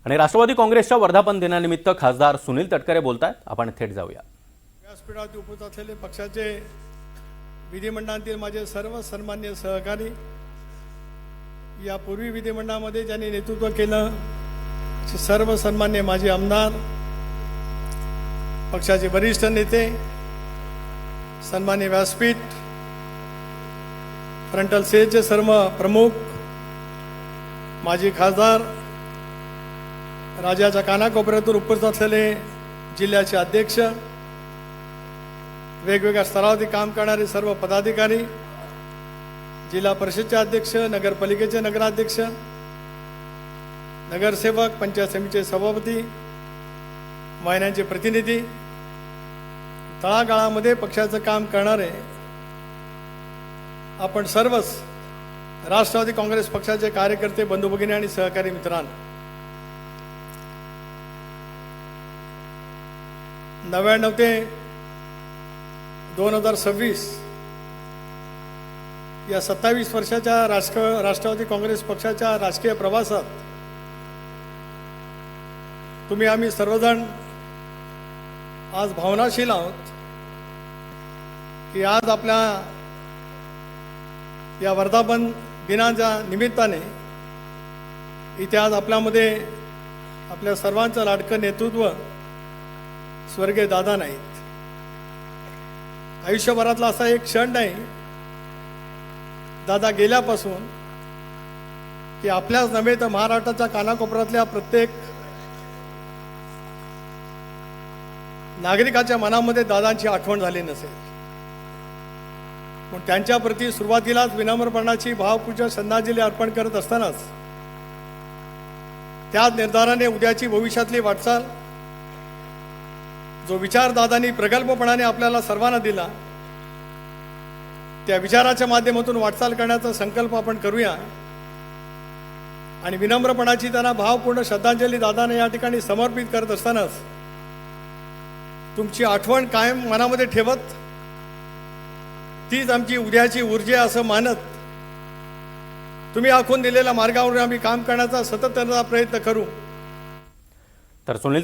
आणि राष्ट्रवादी काँग्रेसच्या वर्धापन दिनानिमित्त खासदार सुनील तटकरे बोलतायत. आपण थेट जाऊया. व्यासपीठावर उपस्थित असलेले पक्षाचे विधिमंडळातील माझे सर्व सन्मान्य सहकारी, यापूर्वी विधिमंडळामध्ये ज्यांनी नेतृत्व केलं असे सर्व सन्मान्य माजी आमदार, पक्षाचे वरिष्ठ नेते, सन्मान्य व्यासपीठ, फ्रंटल सेलचे सर्व प्रमुख, माजी खासदार, राज्याच्या कानाकोपऱ्यातून उपस्थित असलेले जिल्ह्याचे अध्यक्ष, वेगवेगळ्या स्तरावरती काम करणारे सर्व पदाधिकारी, जिल्हा परिषदचे अध्यक्ष, नगरपालिकेचे नगराध्यक्ष, नगरसेवक, पंचायत समितीचे सभापती, महिलांचे प्रतिनिधी, तळागाळामध्ये पक्षाचं काम करणारे आपण सर्वच राष्ट्रवादी काँग्रेस पक्षाचे कार्यकर्ते, बंधू भगिनी आणि सहकारी मित्रांनो, 99 ते 2026 या 27 वर्षाच्या राष्ट्रवादी काँग्रेस पक्षाच्या राजकीय प्रवासात तुम्ही आम्ही सर्वजण आज भावनाशील आहोत की आज आपल्या या वर्धापन दिनाच्या निमित्ताने इथे आज आपल्यामध्ये आपल्या सर्वांचं लाडकं नेतृत्व स्वर्गीय दादा नाहीत. आयुष्यभरातला असा एक क्षण नाही दादा गेल्यापासून की आपल्याच नव्हे तर महाराष्ट्राच्या कानाकोपऱ्यातल्या प्रत्येक नागरिकाच्या मनामध्ये दादांची आठवण झाली नसेल. पण त्यांच्याप्रती सुरुवातीलाच विनम्रपणाची भावपूर्ण श्रद्धांजली अर्पण करत असतानाच त्याच निर्धाराने उद्याची भविष्यातली वाटचाल, जो विचार दादांनी प्रगल्भपणाने आपल्याला सर्वांना दिला, त्या विचाराच्या माध्यमातून वाटचाल करण्याचा संकल्प आपण करूया. आणि विनम्रपणाची त्यांना भावपूर्ण श्रद्धांजली दादाने या ठिकाणी समर्पित करत असतानाच तुमची आठवण कायम मनामध्ये ठेवत तीच आमची उद्याची ऊर्जा असं मानत तुम्ही आखून दिलेल्या मार्गावर आम्ही काम करण्याचा सतत प्रयत्न करू. तर सुनील